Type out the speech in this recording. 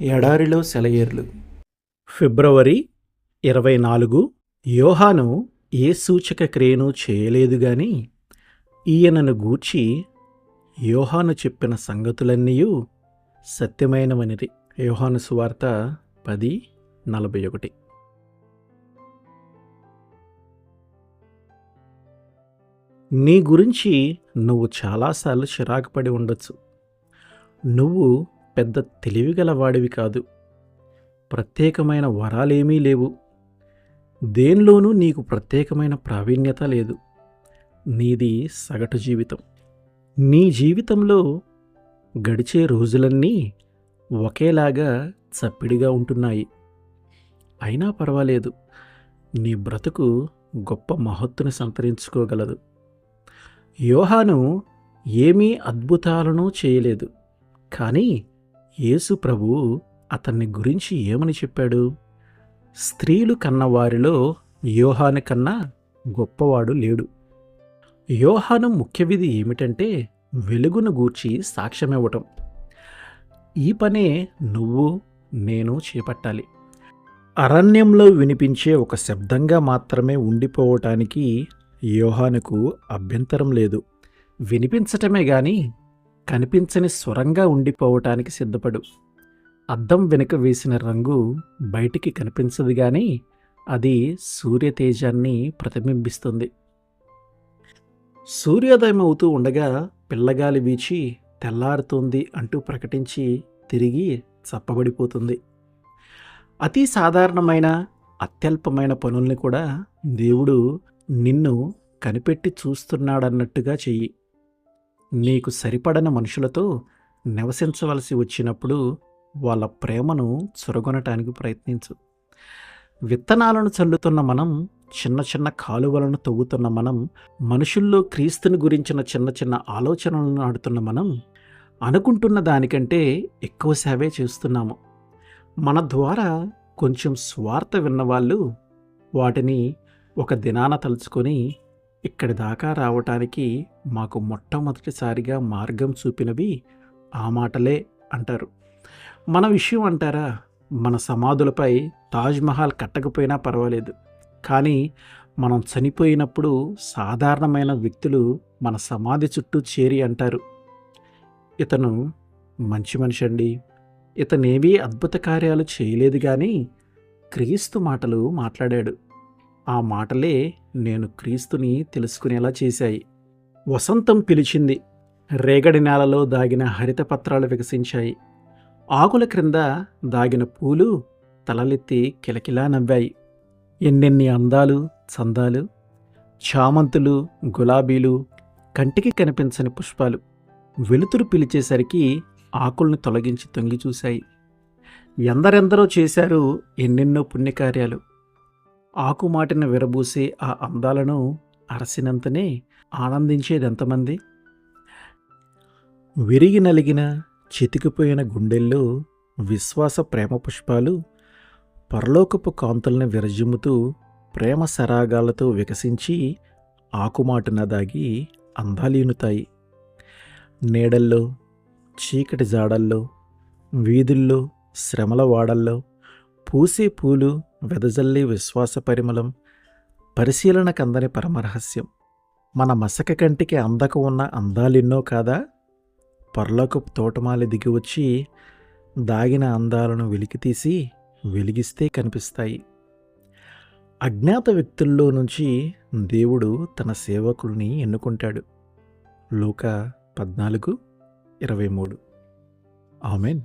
ఎడారిలో సెలయేర్లు. ఫిబ్రవరి 24. యోహాను ఏ సూచక క్రియను చేయలేదు గాని ఈయనను గూర్చి యోహాను చెప్పిన సంగతులన్నీయు సత్యమైనవనిది. యోహాను సువార్త 10:41. నీ గురించి నువ్వు చాలాసార్లు చిరాకు పడి ఉండొచ్చు. నువ్వు పెద్ద తెలివిగల వాడివి కాదు. ప్రత్యేకమైన వరాలేమీ లేవు. దేనిలోనూ నీకు ప్రత్యేకమైన ప్రావీణ్యత లేదు. నీది సగటు జీవితం. నీ జీవితంలో గడిచే రోజులన్నీ ఒకేలాగా చప్పిడిగా ఉంటున్నాయి. అయినా పర్వాలేదు, నీ బ్రతుకు గొప్ప మహత్తుని సంతరించుకోగలదు. యోహాను ఏమీ అద్భుతాలను చేయలేదు, కానీ యేసు ప్రభువు అతన్ని గురించి ఏమని చెప్పాడు? స్త్రీలు కన్నవారిలో యోహాను కన్నా గొప్పవాడు లేడు. యోహాను ముఖ్య విధి ఏమిటంటే వెలుగును గూర్చి సాక్ష్యమివ్వటం. ఈ పనే నువ్వు నేను చేపట్టాలి. అరణ్యంలో వినిపించే ఒక శబ్దంగా మాత్రమే ఉండిపోవటానికి యోహానుకు అభ్యంతరం లేదు. వినిపించటమే గాని కనిపించని స్వరంగా ఉండిపోవటానికి సిద్ధపడు. అద్దం వెనుక వేసిన రంగు బయటికి కనిపించదు గాని అది సూర్యతేజాన్ని ప్రతిబింబిస్తుంది. సూర్యోదయం అవుతూ ఉండగా పిల్లగాలి వీచి తెల్లారుతోంది అంటూ ప్రకటించి తిరిగి చప్పబడిపోతుంది. అతి సాధారణమైన అత్యల్పమైన పనుల్ని కూడా దేవుడు నిన్ను కనిపెట్టి చూస్తున్నాడన్నట్టుగా చెయ్యి. నీకు సరిపడని మనుషులతో నివసించవలసి వచ్చినప్పుడు వాళ్ళ ప్రేమను చొరగొనటానికి ప్రయత్నించు. విత్తనాలను చల్లుతున్న మనం, చిన్న చిన్న కాలువలను తవ్వుతున్న మనం, మనుషుల్లో క్రీస్తుని గురించిన చిన్న చిన్న ఆలోచనలను నాడుతున్న మనం అనుకుంటున్న దానికంటే ఎక్కువ సేవే చేస్తున్నాము. మన ద్వారా కొంచెం స్వార్థ విన్నవాళ్ళు వాటిని ఒక దినాన తలుచుకొని ఇక్కడి దాకా రావటానికి మాకు మొట్టమొదటిసారిగా మార్గం చూపినవి ఆ మాటలే అంటారు. మన విషయం అంటారా? మన సమాధులపై తాజ్మహల్ కట్టకపోయినా పర్వాలేదు, కానీ మనం చనిపోయినప్పుడు సాధారణమైన వ్యక్తులు మన సమాధి చుట్టూ చేరి అంటారు, ఇతను మంచి మనిషి అండి, ఇతనేవీ అద్భుత కార్యాలు చేయలేదు కానీ క్రీస్తు మాటలు మాట్లాడాడు. ఆ మాటలే నేను క్రీస్తుని తెలుసుకునేలా చేశాయి. వసంతం పిలిచింది. రేగడి నేలలో దాగిన హరిత పత్రాలు వికసించాయి. ఆకుల క్రింద దాగిన పూలు తలలెత్తి కిలకిలా నవ్వాయి. ఎన్నెన్ని అందాలు, చందాలు! చామంతులు, గులాబీలు, కంటికి కనిపించని పుష్పాలు వెలుతురు పిలిచేసరికి ఆకుల్ని తొలగించి తొంగి చూశాయి. ఎందరెందరో చేశారు ఎన్నెన్నో పుణ్యకార్యాలు. ఆకుమాటిన విరబూసే ఆ అందాలను అరసినంతనే ఆనందించేదెంతమంది? విరిగి నలిగిన చితికిపోయిన గుండెల్లో విశ్వాస ప్రేమ పుష్పాలు పరలోకపు కాంతుల్ని విరజిమ్ముతూ ప్రేమ సరాగాలతో వికసించి ఆకుమాటున దాగి అందాలీనుతాయి. నీడల్లో, చీకటి జాడల్లో, వీధుల్లో, శ్రమల వాడల్లో పూసే పూలు వెదజల్లే విశ్వాస పరిమళం పరిశీలనకందని పరమరహస్యం. మన మసక కంటికి అందక ఉన్న అందాలెన్నో కాదా? పరలోకపు తోటమాలి దిగివచ్చి దాగిన అందాలను వెలికితీసి వెలిగిస్తే కనిపిస్తాయి. అజ్ఞాత వ్యక్తుల్లో నుంచి దేవుడు తన సేవకుల్ని ఎన్నుకుంటాడు. లూకా 14:23. ఆమేన్.